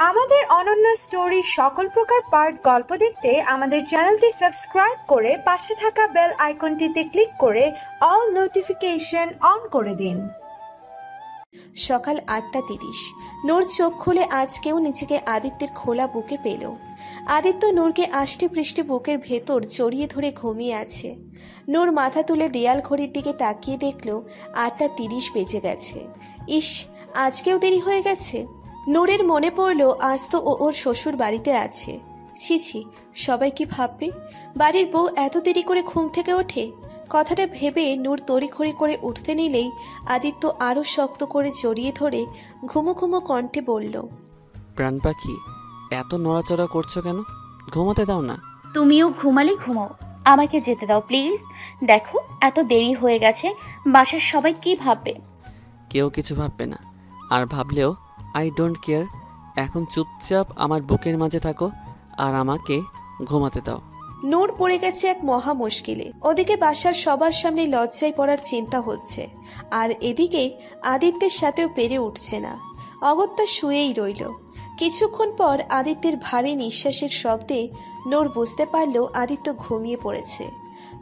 আমাদের অনন্য স্টোরি সকল প্রকার পার্ট গল্প দেখতে আমাদের চ্যানেলটি সাবস্ক্রাইব করে পাশে থাকা বেল আইকনটিতে ক্লিক করে অল নোটিফিকেশন অন করে দিন। সকাল ৮:৩০। নূর চোখ খুলে আজকেও নিজেকে আদিত্যের খোলা বুকে পেল। আদিত্য নূরকে আষ্টে পৃষ্ঠে বুকের ভেতর জড়িয়ে ধরে ঘুমিয়ে আছে। নূর মাথা তুলে দেয়াল ঘড়ির দিকে তাকিয়ে দেখল ৮:৩০ বেজে গেছে। ইস, আজকেও দেরি হয়ে গেছে। নূরের মনে পড়ল আজ তো ওর শ্বশুর বাড়িতে আছে। ছি ছি, সবাই কি ভাববে? বাড়ির বউ এত দেরি করে ঘুম থেকে ওঠে। কথাটা ভেবে নূর তড়িঘড়ি করে উঠতে নিলেই আদিত্য আরো শক্ত করে জড়িয়ে ধরে ঘুমো ঘুমো কণ্ঠে বলল, প্রাণ পাখি, এত নড়াচড়া করছো কেন? ঘুমোতে দাও না। তুমিও ঘুমালে ঘুমাও, আমাকে যেতে দাও প্লিজ। দেখো এত দেরি হয়ে গেছে, বাসার সবাই কি ভাববে? কেউ কিছু ভাববে না, আর ভাবলেও আই ডোন্ট কেয়ার। এখন চুপচাপ আমার বুকের মাঝে থাকো আর আমাকে ঘুমাতে দাও। নূর পড়ে গেছে এক মহা মুশকিলে। ওদিকে বাসার সবার সামনে লজ্জায় পড়ার চিন্তা হচ্ছে, আর এদিকে আদিত্যের সাথেও পেরে উঠছে না। অগত্যা শুয়েই রইল। কিছুক্ষণ পর আদিত্যের ভারী নিঃশ্বাসের শব্দে নূর বুঝতে পারল আদিত্য ঘুমিয়ে পড়েছে।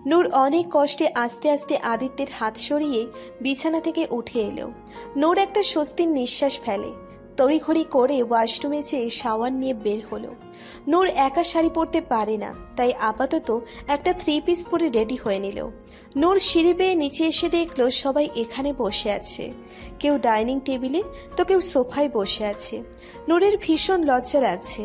নূর অনেক কষ্টে আস্তে আস্তে আদিত্যের হাত সরিয়ে বিছানা থেকে উঠে এলো। নূর একটা স্বস্তির নিঃশ্বাস ফেলে। তড়িঘড়ি করে ওয়াশরুমে যেয়ে শাওয়ার নিয়ে বের হলো। নূর একা শাড়ি পরতে পারে না, তাই আপাতত একটা 3 পিস পরে রেডি হয়ে নিল। নূর সিঁড়ি বেয়ে নিচে এসে দেখলো সবাই এখানে বসে আছে। কেউ ডাইনিং টেবিলে তো কেউ সোফায় বসে আছে। নূরের ভীষণ লজ্জা লাগছে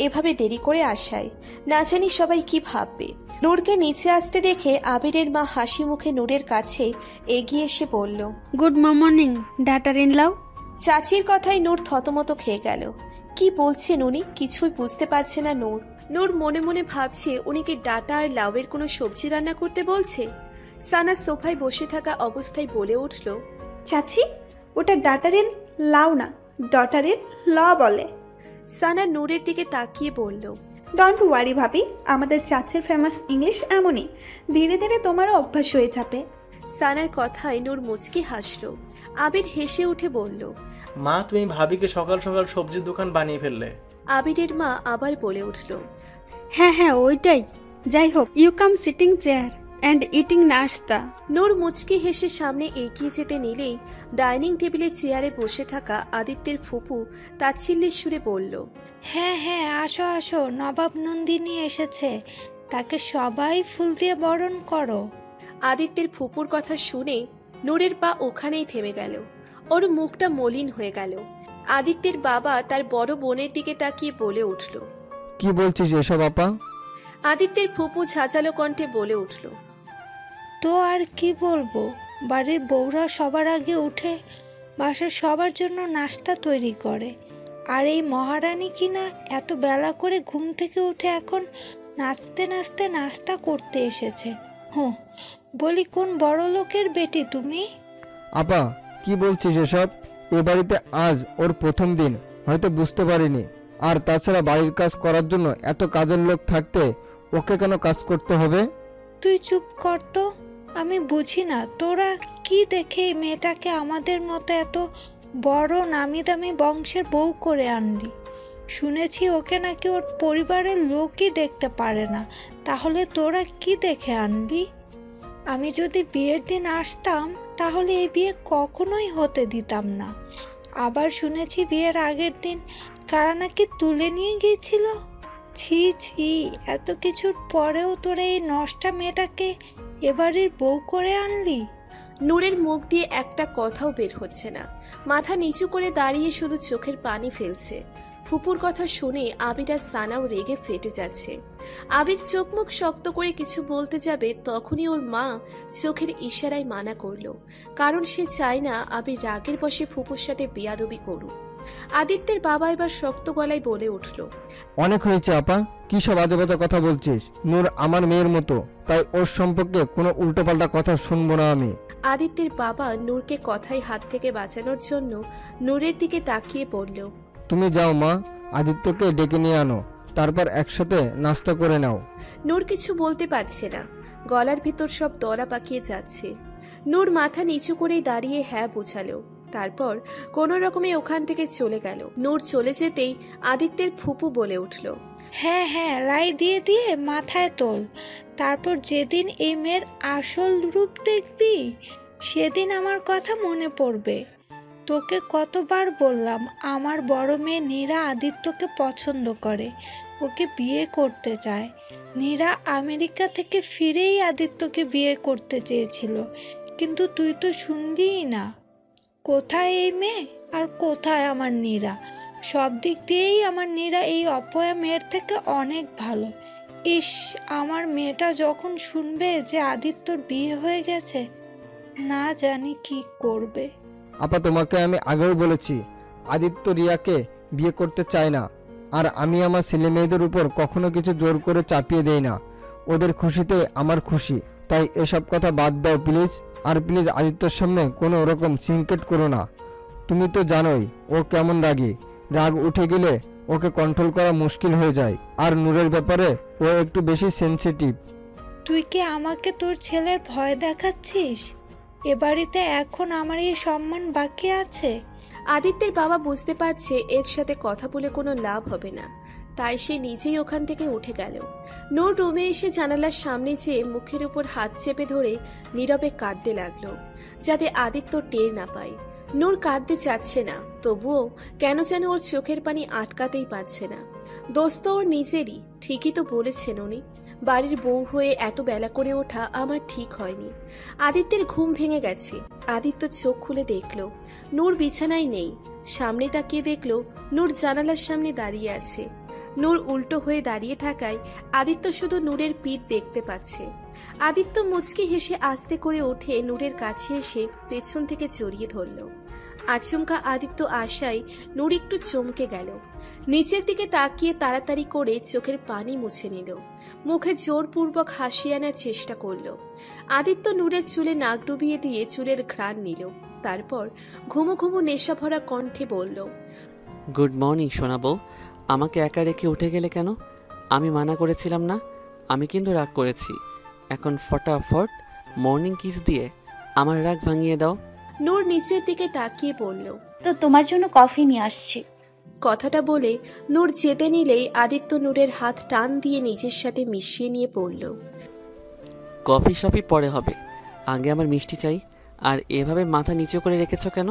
এভাবে দেরি করে আসায়। না জানি সবাই কি ভাববে। নূরকে নিচে আসতে দেখে আবিরের মা হাসি মুখে নূরের কাছে এগিয়ে এসে বলল, গুড মর্নিং ডাটার ইন লাও। চাচির কথায় নূর থতমত খেয়ে গেল। কি বলছেন উনি? কিছুই বুঝতে পারছে না নূর। নূর মনে মনে ভাবছে উনি কি ডাটা আর লাউয়ের কোনো সবজি রান্না করতে বলছে। সানা সোফায় বসে থাকা অবস্থায় বলে উঠল, চাচি, ওটা ডাটারের লাউ না, ডটারের ল বলে। সানা নূরের দিকে তাকিয়ে বলল, ডোন্ট ওয়ারি ভাবি, আমাদের চাচির ফেমাস ইংলিশ এমনই, ধীরে ধীরে তোমারও অভ্যাস হয়ে যাবে। সানার কথায় নূর মুচকি হাসলো। আবির হেসে উঠে বলল, মা, তুমি ভাবিকে সকাল সকাল সবজির দোকান বানিয়ে ফেললে। আবিরের মা আবার বলে উঠল, হ্যাঁ হ্যাঁ ওইটাই। যাই হোক, you come sitting chair and eating নাস্তা। নূর মুচকি হেসে সামনে এগিয়ে যেতে নিলেই ডাইনিং টেবিলে চেয়ারে বসে থাকা আদিত্যের ফুপু তাচ্ছিল্যের সুরে বলল, হ্যাঁ হ্যাঁ, আসো আসো, নবাব নন্দিনী এসেছে, তাকে সবাই ফুল দিয়ে বরণ করো। আদিত্যের ফুপুর কথা শুনে নূরের পা ওখানেই থেমে গেল। ওর মুখটা মলিন হয়ে গেল। আদিত্যের বাবা তার বড় বোনের দিকে তাকিয়ে বলে উঠল, কি বলছিস এসব আপা? আদিত্যের ফুপু ঝাঁঝালো কণ্ঠে বলে উঠল, তো আর কি বলবো, বাড়ির বউরা সবার আগে উঠে বাসার সবার জন্য নাস্তা তৈরি করে, আর এই মহারানী কিনা এত বেলা করে ঘুম থেকে উঠে এখন নাচতে নাচতে নাস্তা করতে এসেছে। হুঁ, বলি কোন বড় লোকের বেটি তুমি? আপা, কি বলছিস এসব? এ বাড়িতে আজ ওর প্রথম দিন, হয়তো বুঝতে পারিনি। আর তাছাড়া বাড়ির কাজ করার জন্য এত কাজের লোক থাকতে ওকে কেন কাজ করতে হবে? তুই চুপ কর তো, আমি বুঝি না তোরা কি দেখে এই মেয়েটাকে আমাদের মতো এত বড় নামি দামি বংশের বউ করে আনলি। শুনেছি ওকে নাকি ওর পরিবারের লোকই দেখতে পারে না, তাহলে তোরা কি দেখে আনলি? আমি যদি বিয়ের দিন আসতাম তাহলে এই বিয়ে কখনোই হতে দিতাম না। আবার শুনেছি বিয়ের আগের দিন কারা নাকি তুলে নিয়ে গিয়েছিল। ছি ছি, এত কিছুর পরেও তোরা এই নষ্টা মেয়েটাকে এবারের বউ করে আনলি। নূরের মুখ দিয়ে একটা কথাও বের হচ্ছে না। মাথা নিচু করে দাঁড়িয়ে শুধু চোখের পানি ফেলছে। ফুপুর কথা শুনে আবির আর সানাও রেগে ফেটে যাচ্ছে। আবির চোখ মুখ শক্ত করে কিছু বলতে যাবে, তখনই ওর মা চোখের ইশারায় মানা করলো, কারণ সে চায় না আবির রাগের বশে ফুপুর সাথে বেয়াদবি করুক। আদিত্যের বাবা এবার শক্ত গলায় বলে উঠল, অনেক হয়েছে আপা, কি সব আজে বাজে কথা বলছিস? নূর আমার মেয়ের মতো, তাই ওর সম্পর্কে কোনো উল্টোপাল্টা কথা শুনবো না আমি। আদিত্যের বাবা নূরকে কথায় হাত থেকে বাঁচানোর জন্য নূরের দিকে তাকিয়ে পড়ল, তুমি যাও মা, আদিত্যকে ডেকে নিয়ে আনো, তারপর একসাথে নাস্তা করে নাও। নূর কিছু বলতে পারছে না, গলার ভিতর সব দলা পাকিয়ে যাচ্ছে। নূর মাথা নিচু করে দাঁড়িয়ে হ্যাঁ বোঝালো। তারপর কোনো রকমে ওখান থেকে চলে গেল। নূর চলে যেতেই আদিত্যের ফুপু বলে উঠল, হ্যাঁ হ্যাঁ, লাই দিয়ে দিয়ে মাথায় তোল। তারপর যেদিন এই মেয়ের আসল রূপ দেখবি সেদিন আমার কথা মনে পড়বে। তোকে কতবার বললাম আমার বড় মেয়ে নীরা আদিত্যকে পছন্দ করে, ওকে বিয়ে করতে চায়। নীরা আমেরিকা থেকে ফিরেই আদিত্যকে বিয়ে করতে চেয়েছিল, কিন্তু তুই তো শুনবিই না। কোথায় এই মেয়ে আর কোথায় আমার নীরা? সব দিক দিয়েই আমার নীরা এই অপয়া মেয়ের থেকে অনেক ভালো। ইস, আমার মেয়েটা যখন শুনবে যে আদিত্যর বিয়ে হয়ে গেছে, না জানি কি করবে। আপা, তোমাকে আমি আগেও বলেছি আদিত্য রিয়াকে বিয়ে করতে চায় না, আর আমি আমার ছেলে মেয়েদের উপর কখনো কিছু জোর করে চাপিয়ে দেই না। ওদের খুশিতে আমার খুশি, তাই এসব কথা বাদ দাও প্লিজ। আর প্লিজ আদিত্যর সামনে কোনো রকম সিনকেট করো না। তুমি তো জানোই ও কেমন রাগী, রাগ উঠে গেলে ওকে কন্ট্রোল করা মুশকিল হয়ে যায়। আর নূরের ব্যাপারে ও একটু বেশি সেনসিটিভ। তুই কি আমাকে তোর ছেলের ভয় দেখাচ্ছিস? এ বাড়িতে এখন আমার এই সম্মান বাকি আছে? আদিত্যের বাবা বুঝতে পারছে এর সাথে কথা বলে কোনো লাভ হবে না, তাই সে নিজেই ওখান থেকে উঠে গেল। নূর রুমে এসে জানালার সামনে যেয়ে মুখের উপর হাত চেপে ধরে নীরবে কাঁদতে লাগলো, যাতে আদিত্য টের না পায়। নূর কাঁদতে চাচ্ছে না, তবুও কেন যেন ওর চোখের পানি আটকাতেই পারছে না। দোষ তো ওর নিজেরই, ঠিকই তো বলেছেন উনি। বাড়ির বউ হয়ে এত বেলা করে ওঠা আমার ঠিক হয়নি। আদিত্যের ঘুম ভেঙে গেছে। আদিত্য চোখ খুলে দেখলো নূর বিছানায় নেই। সামনে তাকিয়ে দেখলো নূর জানালার সামনে দাঁড়িয়ে আছে। নূর উল্টো হয়ে দাঁড়িয়ে থাকায় আদিত্য শুধু নূরের পিঠ দেখতে পাচ্ছে। আদিত্য মুচকি হেসে আস্তে করে উঠে নূরের কাছে এসে পেছন থেকে জড়িয়ে ধরল। আচমকা আদিত্য আশায় নূর একটু চমকে গেল। নিচের দিকে তাকিয়ে তাড়াতাড়ি করে চোখের পানি মুছে নিল। মুখে জোরপূর্বক হাসি আনার চেষ্টা করল। আদিত্য নূরের চুলে নাক ডুবিয়ে দিয়ে চুলের ঘ্রাণ নিল। তারপর ঘুমো ঘুমো নেশা ভরা কণ্ঠে বলল, গুড মর্নিং শোনাবো। আমাকে একা রেখে উঠে গেলে কেন? আমি মানা করেছিলাম না? আমি কিন্তু রাগ করেছি। এখন ফটাফট মর্নিং কিস দিয়ে আমার রাগ ভাঙিয়ে দাও। নূর নিচের দিকে তাকিয়ে বলল, তো তোমার জন্য কফি নিয়ে আসছি। কথাটা বলে নূর যেতে নিলেই আদিত্য নূরের হাত টান দিয়ে নিজের সাথে মিশিয়ে নিয়ে পড়ল, কফি শপি পরে হবে, আগে আমার মিষ্টি চাই। আর এভাবে মাথা নিচু করে রেখেছো কেন?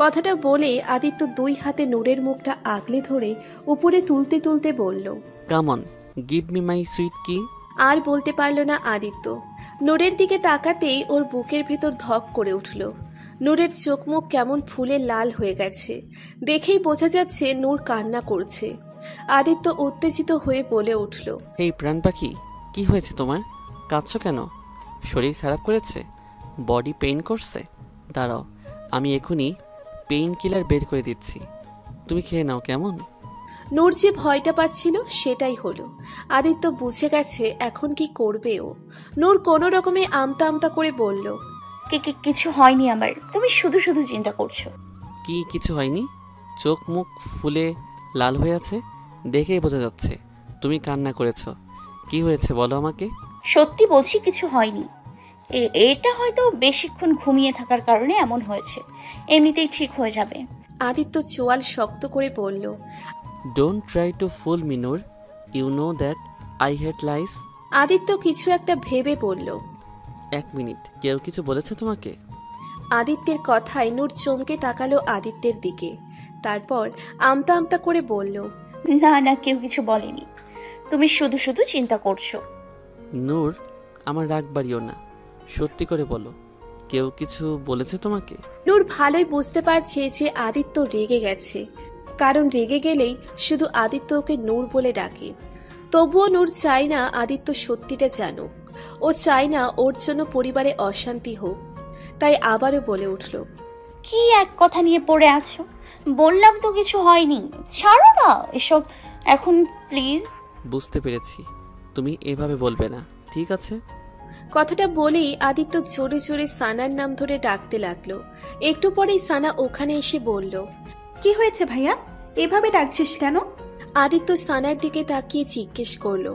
কথাটা বলে আদিত্য দুই হাতে নূরের মুখটা আগলে ধরে উপরে তুলতে তুলতে বলল, come on, give me my sweet key. আর বলতে পারল না আদিত্য। নূরের দিকে তাকাতেই ওর বুকের ভেতর ধক করে উঠল। নূরের চোখ মুখ কেমন ফুলে লাল হয়ে গেছে। দেখেই বোঝা যাচ্ছে নূর কান্না করছে। আদিত্য উত্তেজিত হয়ে বলে উঠল, এই প্রাণ পাখি, কি হয়েছে তোমার? কাঁদছো কেন? শরীর খারাপ করেছে? বডি পেইন করছে? দাঁড়াও, আমি এখনই পেইন কিলার বের করে দিচ্ছি, তুমি খেয়ে নাও কেমন? নূর যে ভয়টা পাচ্ছিল সেটাই হলো। আদিত্য বুঝে গেছে এখন কি করবে ও। নূর কোনো রকমে আমতা আমতা করে বলল, কিছু হয়নি আমার, তুমি শুধু শুধু চিন্তা করছো। কি কিছু হয়নি? চোখ মুখ ফুলে লাল হয়ে আছে, দেখেই বোঝা যাচ্ছে তুমি কান্না করেছো। কি হয়েছে বলো আমাকে। সত্যি বলছি, কিছু হয়নি। এটা হয়তো বেশিক্ষণ ঘুমিয়ে থাকার কারণে এমন হয়েছে, এমনিতেই ঠিক হয়ে যাবে। আদিত্য চোয়াল শক্ত করে বলল, don't try to fool me Noor, you know that I hate lies. Aditya কিছু একটা ভেবে বলল, এক মিনিট, কেউ কিছু বলেছে তোমাকে? আদিত্যের কথায় নূর চমকে তাকালো আদিত্যের দিকে। তারপর আমতা আমতা করে বলল, না না, কেউ কিছু বলেনি, তুমি শুধু শুধু চিন্তা করছো। নূর, আমার রাগ বাড়িও না, সত্যি করে বলো, কেউ কিছু বলেছে তোমাকে? নূর ভালোই বুঝতে পারছে যে আদিত্য রেগে গেছে, কারণ রেগে গেলেই শুধু আদিত্য ওকে নূর বলে ডাকে। তবুও নূর চায় না আদিত্য সত্যিটা জানুক। ও চায় না ওর জন্য পরিবারে অশান্তি হোক। তাই আবারও বলে উঠল, কি এক কথা নিয়ে পড়ে আছো? বললাম তো কিছু হয়নি, ছাড়ো না এসব এখন প্লিজ। বুঝতে পেরেছি, তুমি এভাবে বলবে না, ঠিক আছে? কথাটা বলেই আদিত্য জোরে জোরে সানার নাম ধরে ডাকতে লাগলো। একটু পরেই সানা ওখানে এসে বলল, কি হয়েছে ভাইয়া, এভাবে ডাকছিস কেন? আদিত্য সানার দিকে তাকিয়ে জিজ্ঞেস করলো,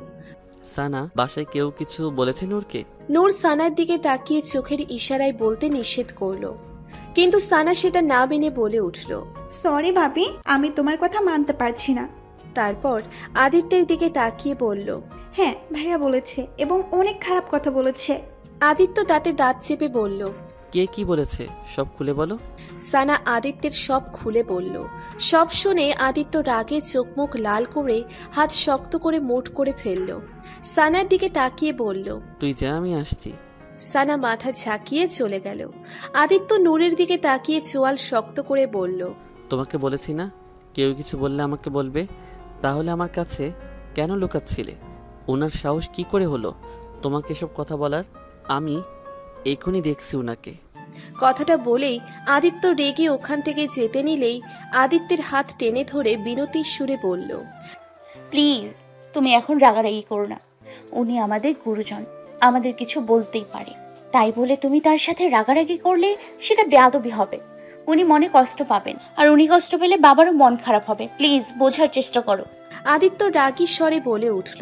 সানা, বাসায় কেউ কিছু বলেছে নূরকে? নূর সানার দিকে তাকিয়ে চোখের ইশারায় বলতে নিষেধ করলো, কিন্তু সানা সেটা না মেনে বলে উঠল, সরি ভাবি, আমি তোমার কথা মানতে পারছি না। তারপর আদিত্যের দিকে তাকিয়ে বলল, হ্যাঁ ভাইয়া বলেছে এবং অনেক খারাপ কথা বলেছে। আদিত্য দাঁতে দাঁত চেপে বলল, কে কি বলেছে সব খুলে বলো। সানা আদিত্যের সব খুলে বলল। সব শুনে আদিত্য রাগে চোখ মুখ লাল করে হাত শক্ত করে মুঠ করে ফেলল। সানার দিকে তাকিয়ে বলল, তুই যা, আমি আসছি। সানা মাথা ঝাঁকিয়ে চলে গেল। আদিত্য নূরের দিকে তাকিয়ে চোয়াল শক্ত করে বলল, তোমাকে বলেছি না কেউ কিছু বললে আমাকে বলবে, তাহলে আমার কাছে কেন লুকাচ্ছিলে? ওনার সাহস কি করে হলো তোমাকে এসব কথা বলার? আমি এখনই দেখছি ওনাকে। কথাটা বলেই আদিত্য রেগে ওখান থেকে যেতে নিলেই আদিত্যের হাত টেনে ধরে বিনতির সুরে বলল, প্লিজ তুমি এখন রাগারাগি করো না। উনি আমাদের গুরুজন, আমাদের কিছু বলতেই পারে। তাই বলে তুমি তার সাথে রাগারাগি করলে সেটা বেয়াদবি হবে। উনি মনে কষ্ট পাবেন, আর উনি কষ্ট পেলে বাবারও মন খারাপ হবে। প্লিজ বোঝার চেষ্টা করো। আদিত্য রাগী স্বরে বলে উঠল,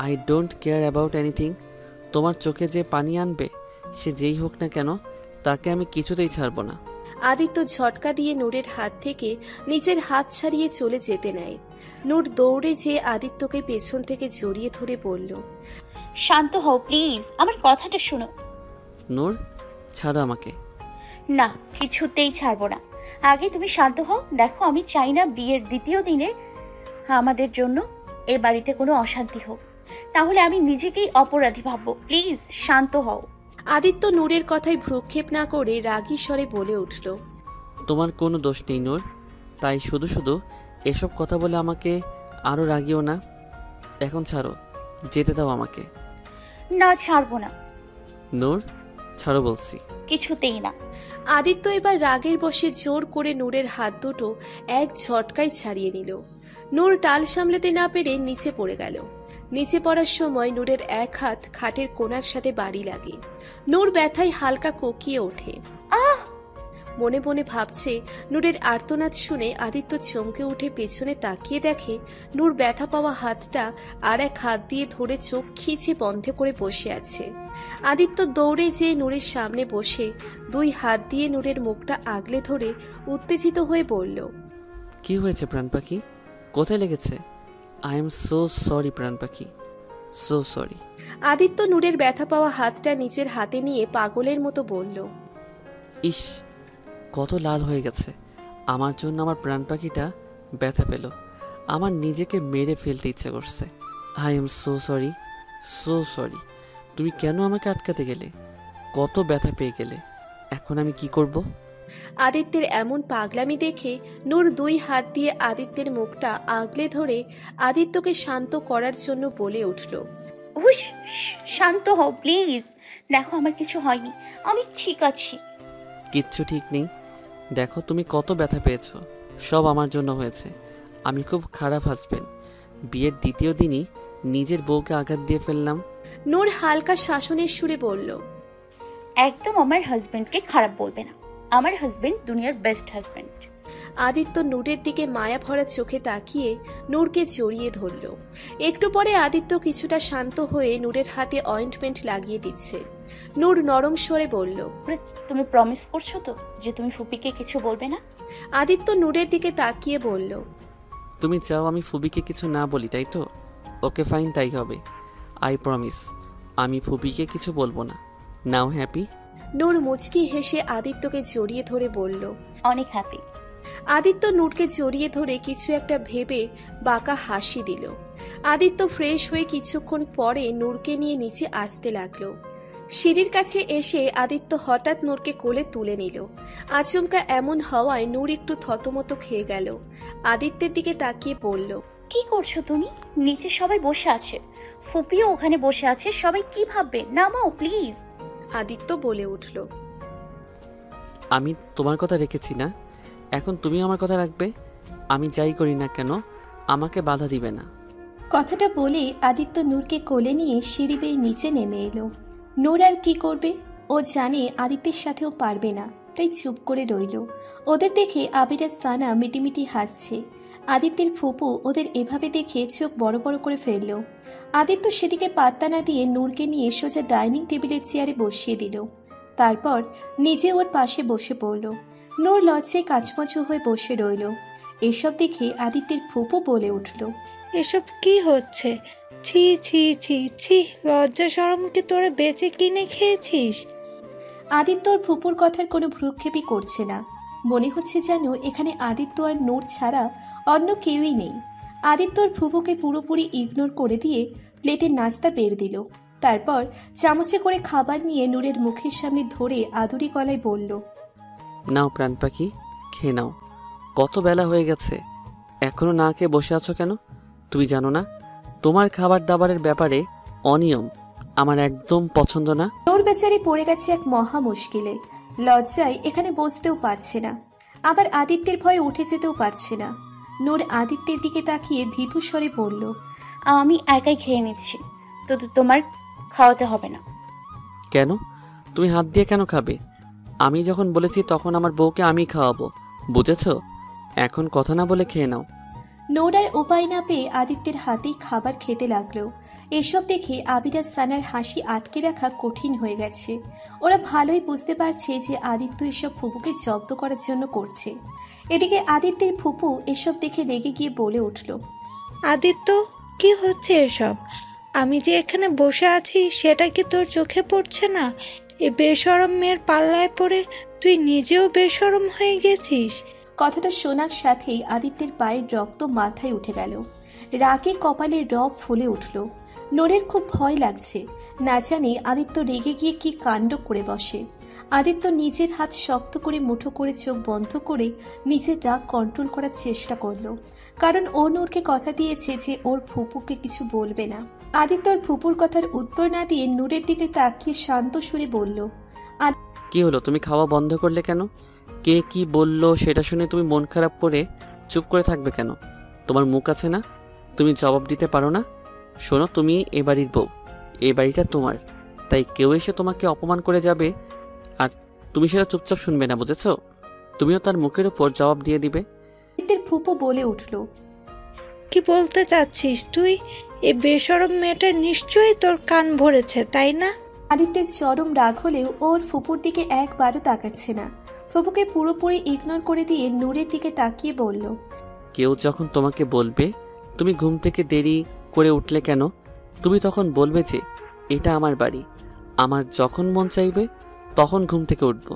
I don't care about anything. তোমার চোখে যে পানি আনবে সে যেই হোক না কেন, তাকে আমি কিছুতেই ছাড়ব না। আদিত্য ঝটকা দিয়ে নূরের হাত থেকে নিজের হাত ছাড়িয়ে চলে যেতে নেয়। নূর দৌড়ে যেয়ে আদিত্যকে পেছন থেকে জড়িয়ে ধরে বলল, শান্ত হও প্লিজ, আমার কথাটা শোনো। নূর, ছাড়ো আমাকে। না, কিছুতেই ছাড়বো না। আগে তুমি শান্ত হও। দেখো, আমি চাই না বিয়ের দ্বিতীয় দিনে আমাদের জন্য এ বাড়িতে কোনো অশান্তি হোক। তাহলে আমি নিজেকেই অপরাধী ভাববো। প্লিজ শান্ত হও। আদিত্য নূরের কথায় ভ্রুক্ষেপ না করে রাগী স্বরে বলে উঠল, তোমার কোনো দোষ নেই নূর, তাই শুধু শুধু এসব কথা বলে আমাকে আরও রাগিও না। এখন ছাড়ো, যেতে দাও আমাকে। না, ছাড়বো না। নূর, ছাড়ো বলছি। কিছুতেই না। আদিত্য এবার রাগের বশে জোর করে নূরের হাত দুটো এক ঝটকায় ছাড়িয়ে নিল। নূর টাল সামলাতে না পেরে নিচে পড়ে গেল। নিচে পড়ার সময় নূরের এক হাত খাটের কোণার সাথে বাড়ি লাগে। নূর ব্যথায় হালকা কোকিয়ে ওঠে। আহ! মনে মনে ভাবছে। নূরের আর্তনাদ শুনে আদিত্য চমকে উঠে পেছনে তাকিয়ে দেখে নূর ব্যথা পাওয়া হাতটা আর এক হাত দিয়ে ধরে চোখ খিচে বন্ধ করে বসে আছে। আদিত্য দৌড়ে যেয়ে নূরের সামনে বসে দুই হাত দিয়ে নূরের মুখটা আগলে ধরে উত্তেজিত হয়ে বলল, কি হয়েছে প্রাণ পাখি? কোথায় লেগেছে? আই এম সো সরি প্রাণ পাখি, সো সরি। আদিত্য নূরের ব্যথা পাওয়া হাতটা নিজের হাতে নিয়ে পাগলের মতো বলল, ইস, কত লাল হয়ে গেছে। আমার জন্য আমার প্রাণ পাখিটা ব্যথা পেল। আমার নিজেকে মেরে ফেলতে ইচ্ছে করছে। I am so sorry, so sorry. তুমি কেন আমাকে আটকাতে গেলে? কত ব্যথা পেয়ে গেলে। এখন আমি কি করব? আদিত্যের এমন পাগলামি দেখে নূর দুই হাত দিয়ে আদিত্যের মুখটা আগলে ধরে আদিত্যকে শান্ত করার জন্য বলে উঠল, হুশ, শান্ত হও প্লিজ। দেখো, আমার কিছু হয়নি, আমি ঠিক আছি। কিচ্ছু ঠিক নেই। দেখো তুমি কত ব্যথা পেয়েছো। সব আমার জন্য হয়েছে। আমি খুব খারাপ হাজবেন্ড। বিয়ের দ্বিতীয় দিনই নিজের বউকে আঘাত দিয়ে ফেললাম। নূর হালকা শাসনের সুরে বলল, একদম আমার হাজবেন্ডকে খারাপ বলবে না। আমার হাজবেন্ড দুনিয়ার বেস্ট হাজবেন্ড। আদিত্য নূরের দিকে মায়া ভরা চোখে তাকিয়ে নূরকে জড়িয়ে ধরল। একটু পরে আদিত্য কিছুটা শান্ত হয়ে নূরের হাতে অয়েন্টমেন্ট লাগিয়ে দিচ্ছে। নূর নরম স্বরে বলল, তুমি প্রমিস করছো তো যে তুমি ফুপিকে কিছু বলবে না? আদিত্য নূরের দিকে তাকিয়ে বলল, তুমি চাও আমি ফুবিকে কিছু না বলি, তাই তো? ওকে ফাইন, তাই হবে। আই প্রমিস, আমি ফুবিকে কিছু বলবো না। নাও হ্যাপি? নূর মুচকি হেসে আদিত্যকে জড়িয়ে ধরে বলল, অনেক হ্যাপি। আদিত্য নূরকে জড়িয়ে ধরে কিছু একটা ভেবে বাঁকা হাসি দিল। আদিত্য ফ্রেশ হয়ে কিছুক্ষণ পরে নূরকে নিয়ে নিচে আসতে লাগলো। সিঁড়ির কাছে এসে আদিত্য হঠাৎ নূরকে কোলে তুলে নিল। আচমকা এমন হওয়ায় নূর একটু থতমত খেয়ে গেল। আদিত্যের দিকে তাকিয়ে বলল, কি করছো তুমি? নিচে সবাই বসে আছে, ফুপিও ওখানে বসে আছে। সবাই কি ভাববে? নামাও প্লিজ। আদিত্য বলে উঠল, আমি তোমার কথা রেখেছি না, এখন তুমি আমার কথা রাখবে। আমি যাই করি না কেন আমাকে বাধা দিবে না। কথাটা বলে আদিত্য নূরকে কোলে নিয়ে সিঁড়ি বেয়ে নিচে নেমে এলো। নূর আর কি করবে? ও জানে আদিত্যের সাথেও পারবে না, তাই চুপ করে রইল। ওদের দেখে আবির আর সানা মিটিমিটি হাসছে। আদিত্যের ফুপু ওদের এভাবে দেখে চোখ বড় বড় করে ফেলল। আদিত্য সেদিকে পাত্তা না দিয়ে নূরকে নিয়ে সোজা ডাইনিং টেবিলের চেয়ারে বসিয়ে দিল। তারপর নিজে ওর পাশে বসে পড়ল। নূর লজ্জায় কাচমাচু হয়ে বসে রইল। এসব দেখে আদিত্যের ফুপু বলে উঠল, এসব কি হচ্ছে? ছি ছি ছি ছি, লজ্জা শরম কি তোরা বেঁচে কিনে খেয়েছিস? আদিত্য ওর ফুপুর কথার কোনো ভ্রুক্ষেপই করছে না। মনে হচ্ছে যেন এখানে আদিত্য আর নূর ছাড়া অন্য কেউই নেই। আদিত্য ওর ফুপুকে পুরোপুরি ইগনোর করে দিয়ে প্লেটের নাস্তা বের দিল। তারপর চামচে করে খাবার নিয়ে নূরের মুখের সামনে ধরে আদুরি গলায় বলল, নাও প্রাণ পাখি, খেয়ে নাও। কত বেলা হয়ে গেছে, এখনো না খেয়ে বসে আছো কেন? তুমি জানো না তোমার খাবার দাবারের ব্যাপারে অনিয়ম আমার একদম পছন্দ না। নূর বেচারি পড়ে গেছে এক মহা মুশকিলে। লজ্জায় এখানে বসতেও পারছে না, আবার আদিত্যের ভয়ে উঠে যেতেও পারছে না। নূর আদিত্যের দিকে তাকিয়ে ভীতু স্বরে বলল, আমি একাই খেয়ে নিচ্ছি, তো তোমার খাওয়াতে হবে না। কেন? তুমি হাত দিয়ে কেন খাবে? আমি যখন বলেছি তখন আমার বউকে আমি খাওয়াবো, বুঝেছ? এখন কথা না বলে খেয়ে নাও। নূর আর উপায় না পেয়ে আদিত্যের হাতেই খাবার খেতে লাগলো। এসব দেখে আবির আর সানার হাসি আটকে রাখা কঠিন হয়ে গেছে। ওরা ভালোই বুঝতে পারছে যে আদিত্য এসব ফুপুকে জব্দ করার জন্য করছে। এদিকে আদিত্যের ফুপু এসব দেখে রেগে গিয়ে বলে উঠল, আদিত্য, কি হচ্ছে এসব? আমি যে এখানে বসে আছি সেটা কি তোর চোখে পড়ছে না? এই বেশরম মেয়ের পাল্লায় পড়ে তুই নিজেও বেশরম হয়ে গেছিস। কথাটা শোনার সাথেই আদিত্যের পায়ের রক্ত মাথায় উঠে গেল। রাগে কপালের রগ ফুলে উঠল। নূরের খুব ভয় লাগছে, না জানি আদিত্য রেগে গিয়ে কি কাণ্ড করে বসে। আদিত্য নিজের হাত শক্ত করে মুঠো করে চোখ বন্ধ করে নিজের রাগ কন্ট্রোল করার চেষ্টা করলো, কারণ ও নূরকে কথা দিয়েছে যে ওর ফুপুকে কিছু বলবে না। আদিত্য ওর ফুপুর কথার উত্তর না দিয়ে নূরের দিকে তাকিয়ে শান্ত সুরে বলল, কি হলো, তুমি খাওয়া বন্ধ করলে কেন? কে কি বললো সেটা শুনে তুমি মন খারাপ করে চুপ করে থাকবে কেন? তোমার মুখ আছে না, তুমি জবাব দিতে পারো না? শোনো, তুমি এ বাড়ির বউ, এই বাড়িটা তোমার, তাই কেউ এসে তোমাকে অপমান করে যাবে আর তুমি সেটা চুপচাপ শুনবে না, বুঝেছো? তুমিও তার মুখের উপর জবাব দিয়ে দিবে। আদিত্যের ফুপু বলে উঠল, কি বলতে চাচ্ছিস তুই? এই বেশরম মেয়েটা নিশ্চয়ই তোর কান ভরেছে, তাই না? আদিত্যের চরম রাগ হলেও ওর ফুপুর দিকে একবারও তাকাচ্ছে না। ফুপুকে পুরোপুরি ইগনোর করে দিয়ে নূরের দিকে তাকিয়ে বলল, কেউ যখন তোমাকে বলবে তুমি ঘুম থেকে দেরি করে উঠলে কেন, তুমি তখন বলবে যে এটা আমার বাড়ি, আমার যখন মন চাইবে তখন ঘুম থেকে উঠব,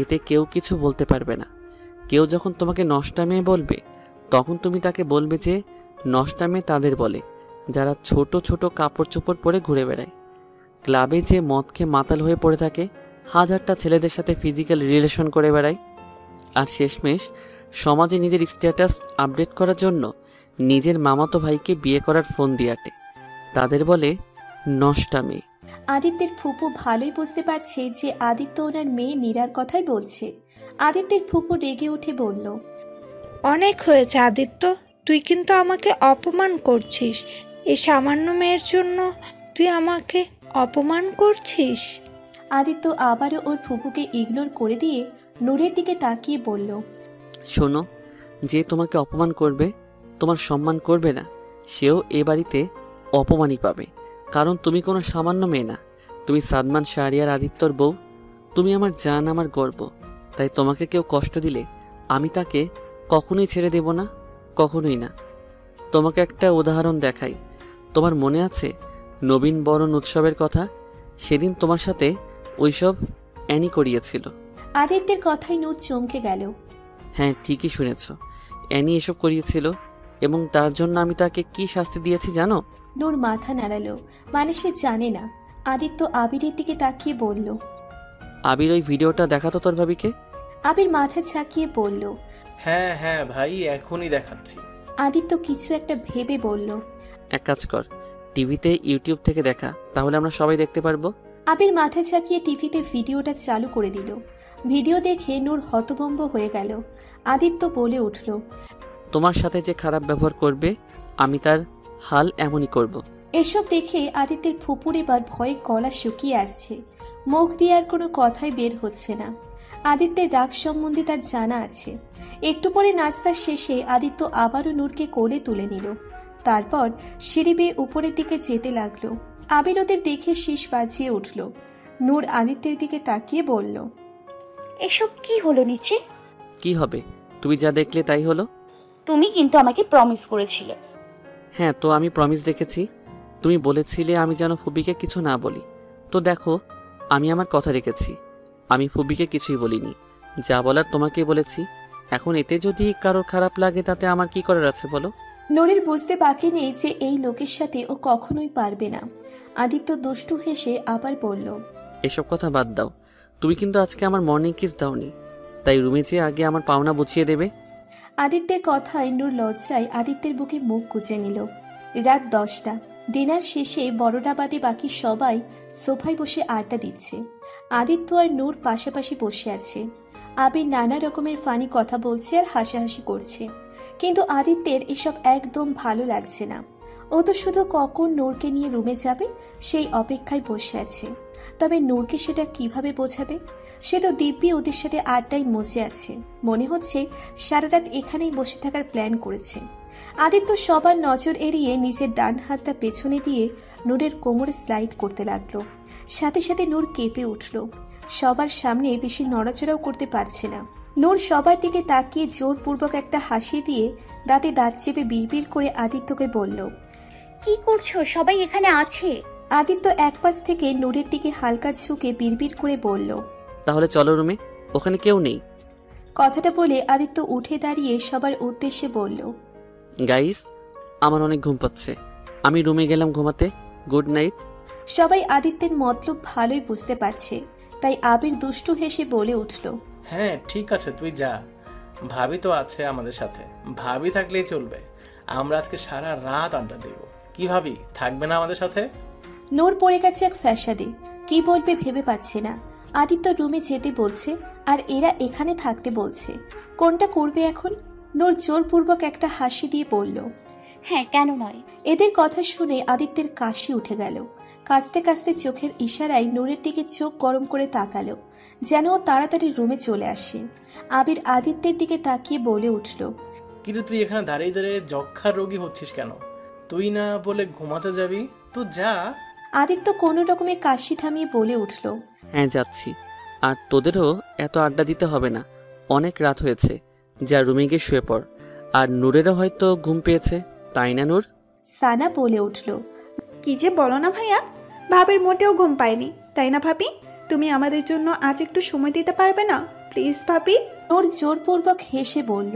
এতে কেউ কিছু বলতে পারবে না। কেউ যখন তোমাকে নষ্টা মেয়ে বলবে তখন তুমি তাকে বলবে যে নষ্টা মেয়ে তাদের বলে যারা ছোট ছোট কাপড় চোপড় পরে ঘুরে বেড়ায়, ক্লাবে যে মদ খেয়ে মাতাল হয়ে পড়ে থাকে, হাজারটা ছেলেদের সাথে ফিজিক্যাল রিলেশন করে বেড়ায়, আর শেষমেশ সমাজে নিজের স্ট্যাটাস আপডেট করার জন্য নিজের মামাতো ভাইকে বিয়ে করার ফোন দিয়ে আটে, তাদের বলে নষ্টা মেয়ে। আদিত্যের ফুপু ভালোই বুঝতে পারছে যে আদিত্য ওনার মেয়ে নীরার কথাই বলছে। আদিত্যের ফুপু রেগে উঠে বলল, অনেক হয়েছে আদিত্য, তুই কিন্তু আমাকে অপমান করছিস। এই সামান্য মেয়ের জন্য তুই আমাকে অপমান করছিস। আদিত্য আবারও ওর ফুপুকে ইগনোর করে দিয়ে নূরের দিকে তাকিয়ে বলল, শোনো, যে তোমাকে অপমান করবে, তোমার সম্মান করবে না, সেও এ বাড়িতে অপমানই পাবে, কারণ তুমি কোনো সামান্য মেয়ে না, তুমি সাদমান শাহরিয়ার আদিত্যর বউ, তুমি আমার জান, আমার গর্ব। তাই তোমাকে কেউ কষ্ট দিলে আমি তাকে কখনোই ছেড়ে দেব না, কখনোই না। তোমাকে একটা উদাহরণ দেখাই, তোমার মনে আছে নবীন বরণ উৎসবের কথা? সেদিন তোমার সাথে ওইসব অ্যানি করিয়েছিল। আদিত্যের কথায় নূর চমকে গেল। হ্যাঁ, ঠিকই শুনেছ, অ্যানি এসব করিয়েছিল, এবং তার জন্য আমি তাকে কি শাস্তি দিয়েছি জানো? নূর মাথা নাড়ালো, মানে সে জানে না। আদিত্য আবিরের দিকে তাকিয়ে বলল, আবির, ওই ভিডিওটা দেখাতো তোর ভাবিকে। আবির মাথা ঝাঁকিয়ে বলল, হ্যাঁ হ্যাঁ ভাই, এখনই দেখাচ্ছি। আদিত্য কিছু একটা ভেবে বলল, এক কাজ কর, টিভিতে ইউটিউব থেকে দেখা, তাহলে আমরা সবাই দেখতে পারবো। আবির মাথা ঝাঁকিয়ে টিভিতে ভিডিওটা চালু করে দিল। ভিডিও দেখে নূর হতভম্ব হয়ে গেল। আদিত্য বলে উঠল, তোমার সাথে যে খারাপ ব্যবহার করবে আমি তার হাল এমনই করব। এসব দেখে আদিত্যের ফুপুর এবার ভয়ে গলা শুকিয়ে আসছে, মুখ দিয়ে আর কোনো কথাই বের হচ্ছে না। আদিত্যের রাগ সম্বন্ধে তার জানা আছে। একটু পরে নাস্তা শেষে আদিত্য আবারও নূরকে কোলে তুলে নিল। তারপর সিঁড়ি বেয়ে উপরের দিকে যেতে লাগলো। আবির ওদের দেখে শীষ বাজিয়ে উঠল। নূর আদিত্যের দিকে তাকিয়ে বলল, এসব কি হলো নিচে? কি হবে, তুমি যা দেখলে তাই হলো। তুমি কিন্তু আমাকে প্রমিস করেছিলে। হ্যাঁ, তো আমি প্রমিস রেখেছি। তুমি বলেছিলে আমি যেন ফুবিকে কিছু না বলি। তো দেখো, আমি আমার কথা রেখেছি। আমি ফুবিকে কিছুই বলিনি, যা বলার তোমাকে বলেছি। এখন এতে যদি কারোর খারাপ লাগে তাতে আমার কি করার আছে বলো? নূরের বুঝতে বাকি নেই যে এই লোকের সাথে ও কখনোই পারবে না। আদিত্য দুষ্টু হেসে আবার বলল, এসব কথা বাদ দাও। তুমি কিন্তু আজকে আমার মর্নিং কিস দাওনি, তাই রুমে যেয়ে আগে আমার পাওনা বুঝিয়ে দেবে। আদিত্যের কথায় নূর লজ্জায় আদিত্যের বুকে মুখ গুজে নিল। রাত 10টা। ডিনার শেষে বড়রা বাদে বাকি সবাই সোফায় বসে আড্ডা দিচ্ছে। আদিত্য আর নূর পাশাপাশি বসে আছে। আবির নানা রকমের ফানি কথা বলছে আর হাসাহাসি করছে, কিন্তু আদিত্যের এসব একদম ভালো লাগছে না। ও তো শুধু কখন নূরকে নিয়ে রুমে যাবে সেই অপেক্ষায় বসে আছে। তবে নূরকে সেটা কিভাবে বোঝাবে? সে তো দিব্যি ওদের সাথে আড্ডায় মজে আছে। মনে হচ্ছে সারা রাত এখানেই বসে থাকার প্ল্যান করেছে। আদিত্য সবার নজর এড়িয়ে নিজের ডান হাতটা পেছনে দিয়ে নূরের কোমরে স্লাইড করতে লাগলো। সাথে সাথে নূর কেঁপে উঠল। সবার সামনে বেশি নড়াচড়াও করতে পারছে না। নূর সবার দিকে তাকিয়ে জোরপূর্বক একটা হাসি দিয়ে দাঁতে দাঁত চেপে বিড়বিড় করে আদিত্যকে বলল, কি করছো? সবাই এখানে আছে। আদিত্য এক পাশ থেকে নূরের দিকে হালকা ঝুঁকে বিড়বিড় করে বলল, তাহলে চলো রুমে, ওখানে কেউ নেই। কথাটা বলে আদিত্য উঠে দাঁড়িয়ে সবার উদ্দেশ্যে বলল, গাইস, আমার অনেক ঘুম পাচ্ছে, আমি রুমে গেলাম ঘুমাতে। Good night. সবাই আদিত্যের মতলব ভালোই বুঝতে পারছে, তাই আবির দুষ্টু হেসে বলে উঠল, হ্যাঁ ঠিক আছে, তুই যা, ভাবি তো আছে আমাদের সাথে, ভাবি থাকলেই চলবে। আমরা আজকে সারা রাত আড্ডা দেব। কি ভাবি থাকবে না আমাদের সাথে? নূর পড়ে গেছে এক ফ্যাসাদে। কি বলবে ভেবে পাচ্ছে না। আদিত্য রুমে যেতে বলছে আর এরা এখানে থাকতে বলছে, কোনটা করবে এখন? নূর জোরপূর্বক একটা হাসি দিয়ে বলল, হ্যাঁ, কেন নয়। এদের কথা শুনে আদিত্যের কাশি উঠে গেল। কাঁচতে কাঁচতে চোখের ইশারায় নূরের দিকে চোখ গরম করে তাকালো, যেন ও তাড়াতাড়ি রুমে চলে আসে। আবির আদিত্যের দিকে তাকিয়ে বলে উঠল, কিন্তু তুই এখানে দাঁড়িয়ে দাঁড়িয়ে যক্ষার রোগী হচ্ছিস কেন? তুই না বলে ঘুমাতে যাবি, তো যা। আদিত্য কোনো রকমে কাশি থামিয়ে বলে উঠল, হ্যাঁ যাচ্ছি। আর তোদেরও এত আড্ডা দিতে হবে না, অনেক রাত হয়েছে। যা রুমে গিয়ে শুয়ে পড়। আর নূরেরও হয়তো ঘুম পেয়েছে, তাই না নূর? সানা বলে উঠল, কি যে বলো না ভাইয়া, ভাবের মোটেও ঘুম পায়নি, তাই না ভাবি? তুমি আমাদের জন্য আজ একটু সময় দিতে পারবে না প্লিজ ভাবি? নূর জোরপূর্বক হেসে বলল,